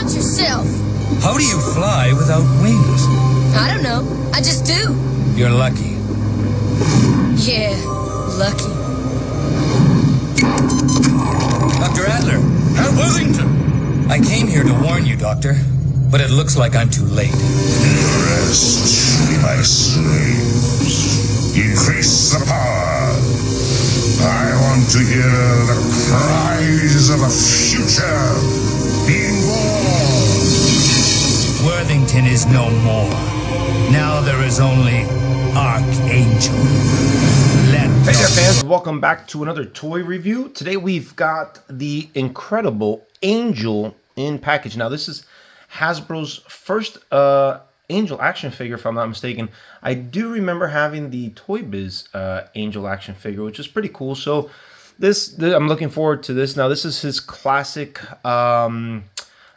Watch yourself. How do you fly without wings? I don't know. I just do. You're lucky. Yeah, lucky. Dr. Adler, Herr Worthington. I came here to warn you, Doctor, but it looks like I'm too late. Rest, my slaves. Increase the power. I want to hear the cries of a future being born. Worthington is no more. Now there is only Archangel. Hey there, fans. Welcome back to another toy review. Today we've got the incredible Angel in package. Now this is Hasbro's first Angel action figure, if I'm not mistaken. I do remember having the Toy Biz Angel action figure, which is pretty cool. So this I'm looking forward to this. Now this is his classic,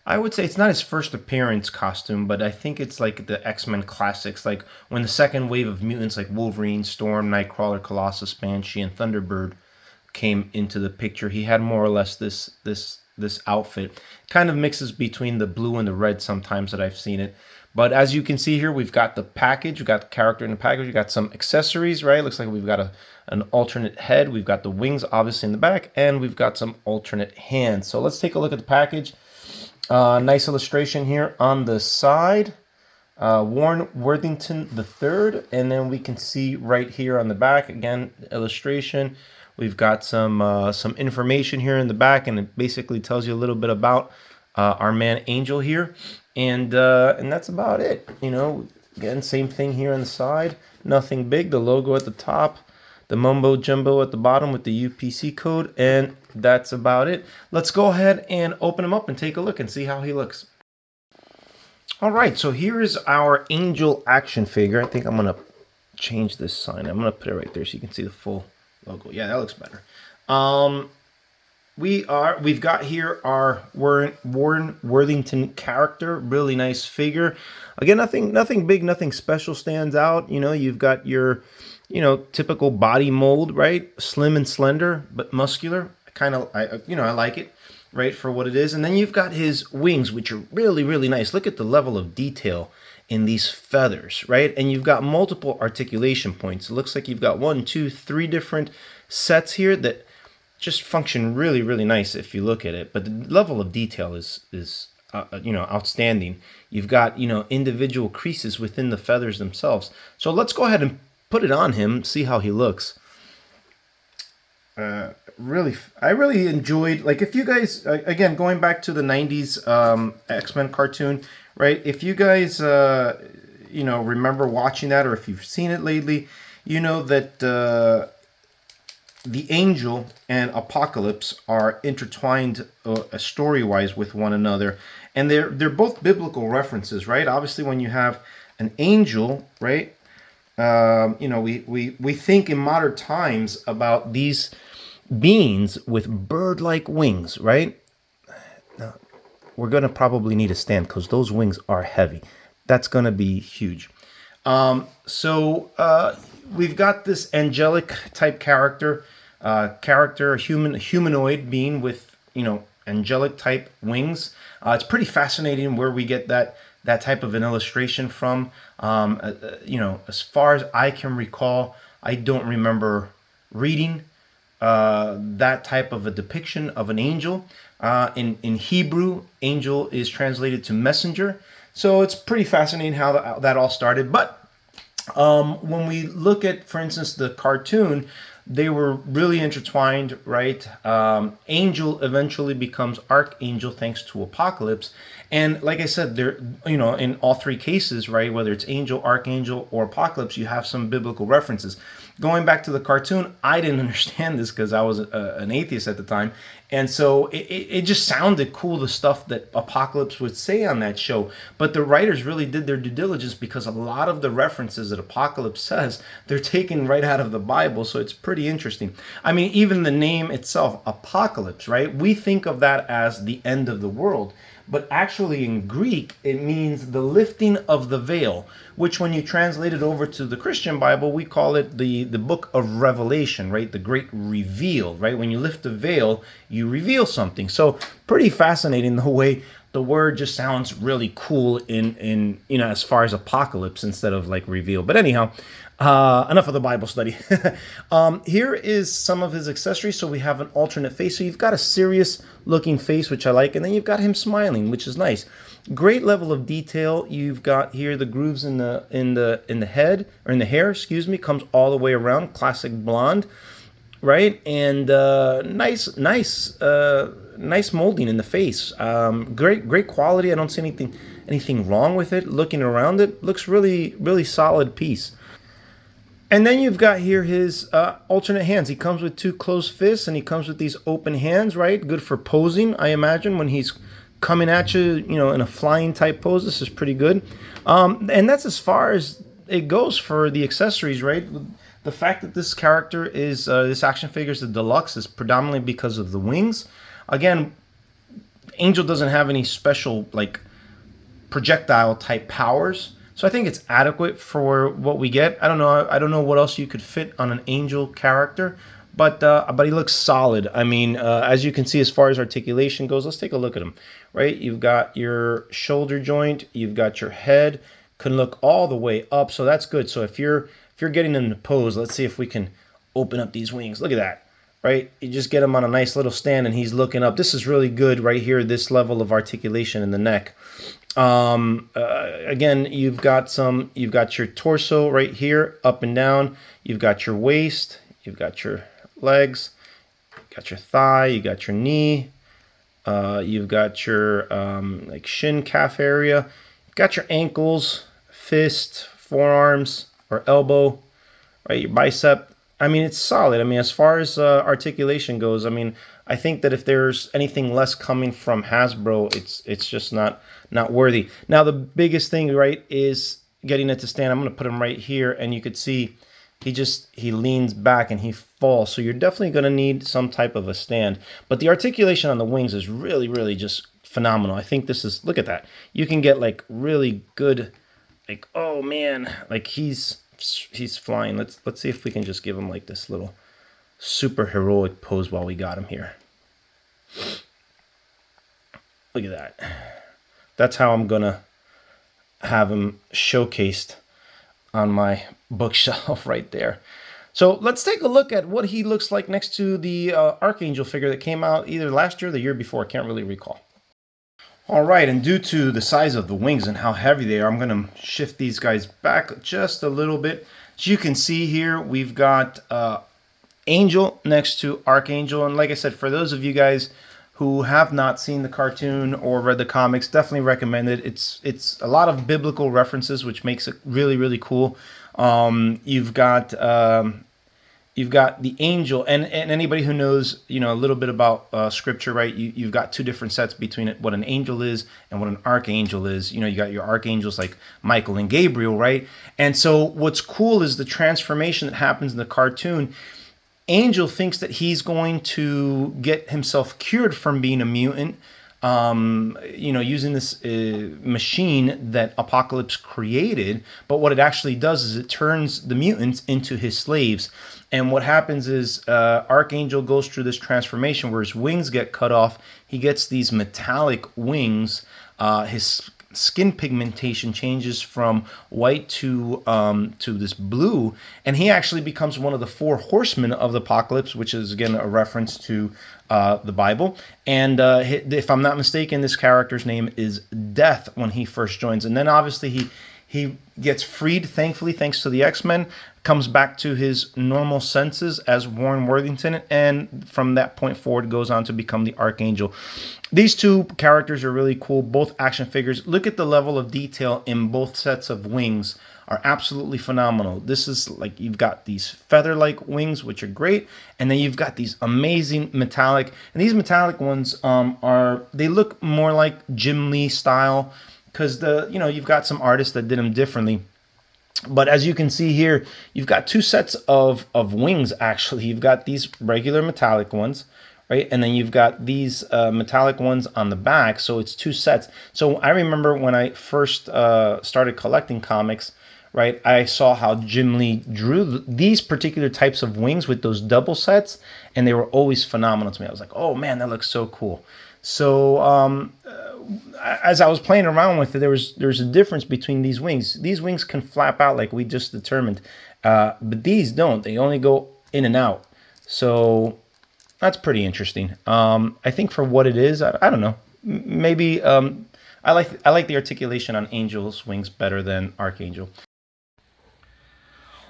I would say it's not his first appearance costume, but I think it's like the X-Men classics, like when the second wave of mutants like Wolverine, Storm, Nightcrawler, Colossus, Banshee, and Thunderbird came into the picture. He had more or less this outfit. Kind of mixes between the blue and the red sometimes that I've seen it. But as you can see here, we've got the package, we've got the character in the package, we've got some accessories, right? Looks like we've got an alternate head, we've got the wings obviously in the back, and we've got some alternate hands. So let's take a look at the package. Nice illustration here on the side. Warren Worthington III, and then we can see right here on the back, again, illustration. We've got some information here in the back, and it basically tells you a little bit about our man Angel here, and that's about it. You know, again, same thing here on the side. Nothing big. The logo at the top, the mumbo jumbo at the bottom with the UPC code, and that's about it. Let's go ahead and open him up and take a look and see how he looks. All right, so here is our Angel action figure. I think I'm gonna change this sign. I'm gonna put it right there so you can see the full logo. Yeah, that looks better. We've got here our Warren Worthington character. Really nice figure. Again, nothing big, nothing special stands out. You know, you've got your, you know, typical body mold, right? Slim and slender, but muscular. I like it, right, for what it is. And then you've got his wings, which are really, really nice. Look at the level of detail in these feathers, right? And you've got multiple articulation points. It looks like you've got 1, 2, 3 different sets here that just function really, really nice if you look at it. But the level of detail is you know, outstanding. You've got, you know, individual creases within the feathers themselves. So let's go ahead and put it on him, see how he looks. I really enjoyed, like, if you guys, again, going back to the 90s X-Men cartoon, right? If you guys, you know, remember watching that, or if you've seen it lately, you know that the Angel and Apocalypse are intertwined story-wise with one another, and they're both biblical references, right? Obviously, when you have an angel, right? You know, we think in modern times about these beings with bird-like wings, right? Now, we're going to probably need a stand because those wings are heavy. That's going to be huge. We've got this angelic type character, humanoid being with, you know, angelic type wings. It's pretty fascinating where we get that type of an illustration from. You know, as far as I can recall, I don't remember reading that type of a depiction of an angel. In Hebrew, angel is translated to messenger. So it's pretty fascinating how that all started. But when we look at, for instance, the cartoon, they were really intertwined, right? Angel eventually becomes Archangel thanks to Apocalypse. And like I said, there, you know, in all three cases, right, whether it's Angel, Archangel, or Apocalypse, you have some biblical references. Going back to the cartoon, I didn't understand this because I was an atheist at the time. And so it just sounded cool, the stuff that Apocalypse would say on that show. But the writers really did their due diligence because a lot of the references that Apocalypse says, they're taken right out of the Bible. So it's pretty interesting. I mean, even the name itself, Apocalypse, right? We think of that as the end of the world. But actually in Greek, it means the lifting of the veil, which when you translate it over to the Christian Bible, we call it the book of Revelation, right? The great reveal, right? When you lift the veil, you reveal something. So pretty fascinating the way the word just sounds really cool in you know, as far as apocalypse instead of like reveal. But anyhow, enough of the Bible study. Here is some of his accessories. So we have an alternate face. So you've got a serious looking face, which I like, and then you've got him smiling, which is nice. Great level of detail. You've got here the grooves in the head, or in the hair, excuse me, comes all the way around. Classic blonde, right? And nice molding in the face. Great quality. I don't see anything wrong with it. Looking around it, looks really solid piece. And then you've got here his alternate hands. He comes with 2 closed fists, and he comes with these open hands, right? Good for posing, I imagine, when he's coming at you, you know, in a flying type pose. This is pretty good. And that's as far as it goes for the accessories, right? The fact that this character is, this action figure is the deluxe is predominantly because of the wings. Again, Angel doesn't have any special, like, projectile type powers. So I think it's adequate for what we get. I don't know what else you could fit on an Angel character, but he looks solid. I mean, as you can see, as far as articulation goes, let's take a look at him. Right, you've got your shoulder joint, you've got your head, can look all the way up, so that's good. So if you're getting in the pose, let's see if we can open up these wings. Look at that. Right, you just get him on a nice little stand, and he's looking up. This is really good right here. This level of articulation in the neck. Again, you've got your torso right here, up and down. You've got your waist, you've got your legs, you've got your thigh, you got your knee, you've got your like shin calf area, you've got your ankles, fist, forearms, or elbow, right? Your bicep. I mean, it's solid. I mean, as far as articulation goes, I mean, I think that if there's anything less coming from Hasbro, it's just not worthy. Now, the biggest thing, right, is getting it to stand. I'm going to put him right here, and you could see he leans back and he falls. So you're definitely going to need some type of a stand. But the articulation on the wings is really just phenomenal. I think this is, look at that. You can get like really good, like, oh man, like he's flying. Let's see if we can just give him like this little super heroic pose while we got him here. Look at that. That's how I'm gonna have him showcased on my bookshelf right there. So let's take a look at what he looks like next to the Archangel figure that came out either last year or the year before. I can't really recall. All right, and due to the size of the wings and how heavy they are, I'm going to shift these guys back just a little bit. As you can see here, we've got Angel next to Archangel. And like I said, for those of you guys who have not seen the cartoon or read the comics, definitely recommend it. It's a lot of biblical references, which makes it really cool. You've got the angel, and anybody who knows, you know, a little bit about scripture, right? You've got 2 different sets between what an angel is and what an archangel is. You know, you got your archangels like Michael and Gabriel, right? And so what's cool is the transformation that happens in the cartoon. Angel thinks that he's going to get himself cured from being a mutant, you know, using this machine that Apocalypse created. But what it actually does is it turns the mutants into his slaves. And what happens is Archangel goes through this transformation where his wings get cut off. He gets these metallic wings. His skin pigmentation changes from white to this blue, and he actually becomes one of the 4 horsemen of the Apocalypse, which is again a reference to the Bible. And if I'm not mistaken, this character's name is Death when he first joins, and then obviously he gets freed, thankfully, thanks to the X-Men, comes back to his normal senses as Warren Worthington, and from that point forward goes on to become the Archangel. These 2 characters are really cool, both action figures. Look at the level of detail in both sets of wings, are absolutely phenomenal. This is like, you've got these feather-like wings, which are great, and then you've got these amazing metallic, and these metallic ones they look more like Jim Lee style, because you've got some artists that did them differently. But as you can see here, you've got 2 sets of wings, actually. You've got these regular metallic ones, right? And then you've got these metallic ones on the back, so it's 2 sets. So I remember when I first started collecting comics, right, I saw how Jim Lee drew these particular types of wings with those double sets, and they were always phenomenal to me. I was like, oh man, that looks so cool. So as I was playing around with it, there's a difference between these wings. These wings can flap out like we just determined, but these don't. They only go in and out. So that's pretty interesting. I think for what it is, I don't know. Maybe I like the articulation on Angel's wings better than Archangel.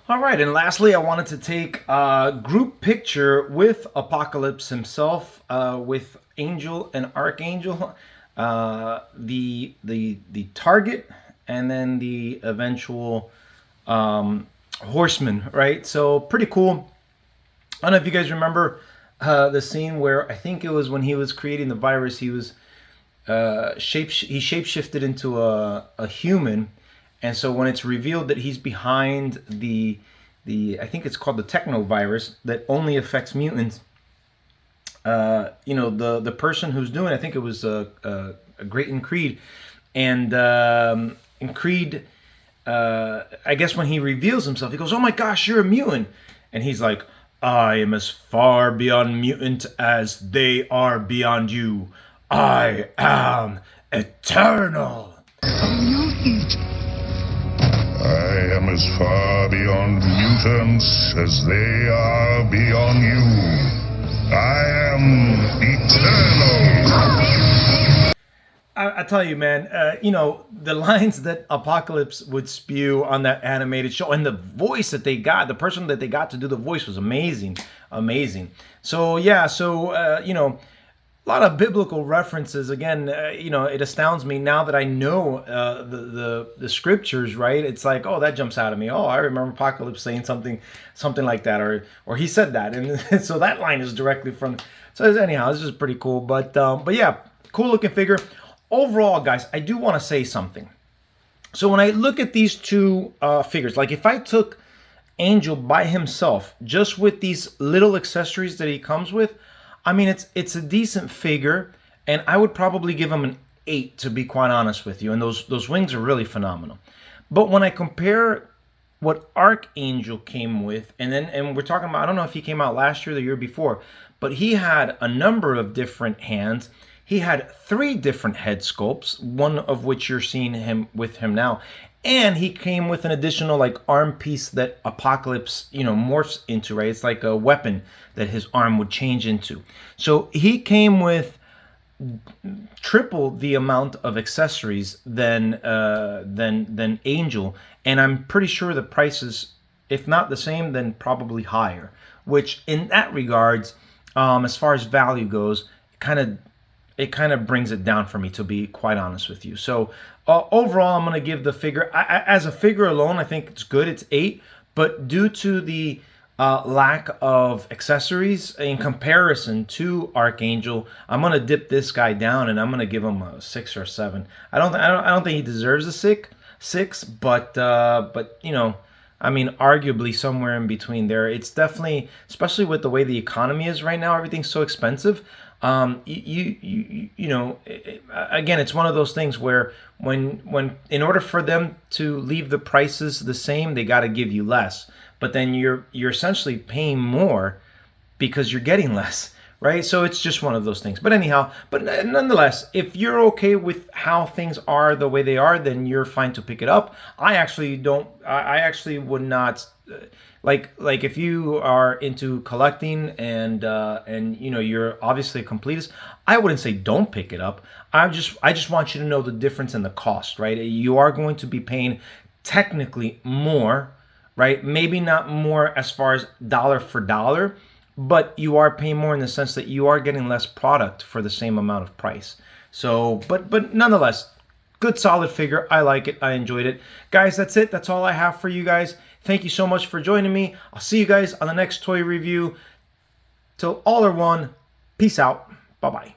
All right, and lastly, I wanted to take a group picture with Apocalypse himself, with Angel and Archangel, the target, and then the eventual horseman. Right, so pretty cool. I don't know if you guys remember the scene where I think it was when he was creating the virus. He was shapeshifted into a human. And so when it's revealed that he's behind the I think it's called the technovirus that only affects mutants, you know, the person who's doing it, I think it was a Great in Creed, and in Creed, I guess when he reveals himself, he goes, "Oh my gosh, you're a mutant," and he's like, "I am as far beyond mutant as they are beyond you. I am eternal." I am as far beyond mutants as they are beyond you. I am eternal. I tell you, man, you know, the lines that Apocalypse would spew on that animated show, and the voice that they got, the person that they got to do the voice was amazing, amazing. So yeah, so you know, a lot of biblical references. Again, you know, it astounds me now that I know the scriptures, right? It's like, oh, that jumps out at me. Oh, I remember Apocalypse saying something like that, or he said that, and so that line is directly from. So anyhow, this is pretty cool. But yeah, cool looking figure. Overall, guys, I do want to say something. So when I look at these two figures, like if I took Angel by himself, just with these little accessories that he comes with, I mean, it's a decent figure, and I would probably give him an 8, to be quite honest with you. And those wings are really phenomenal. But when I compare what Archangel came with, and we're talking about, I don't know if he came out last year or the year before, but he had a number of different hands. He had 3 different head sculpts, one of which you're seeing him with him now. And he came with an additional like arm piece that Apocalypse, you know, morphs into, right? It's like a weapon that his arm would change into. So he came with triple the amount of accessories than Angel, and I'm pretty sure the price is, if not the same, then probably higher. Which in that regards, as far as value goes, it kind of brings it down for me, to be quite honest with you. So overall, I'm going to give the figure, as a figure alone, I think it's good. It's 8, but due to the lack of accessories in comparison to Archangel, I'm going to dip this guy down, and I'm going to give him a 6 or 7. I don't think he deserves a 6, but you know, I mean, arguably somewhere in between there. It's definitely, especially with the way the economy is right now, everything's so expensive. You know, again, it's one of those things where when in order for them to leave the prices the same, they got to give you less. But then you're essentially paying more because you're getting less, right? So it's just one of those things. But anyhow, but nonetheless, if you're okay with how things are the way they are, then you're fine to pick it up. I actually don't. I actually would not. Like if you are into collecting and you know, you're obviously a completist, I wouldn't say don't pick it up. I just want you to know the difference in the cost, right? You are going to be paying technically more, right? Maybe not more as far as dollar for dollar, but you are paying more in the sense that you are getting less product for the same amount of price. So, but nonetheless, good solid figure. I like it. I enjoyed it. Guys, that's it. That's all I have for you guys. Thank you so much for joining me. I'll see you guys on the next toy review. Till all are one. Peace out. Bye-bye.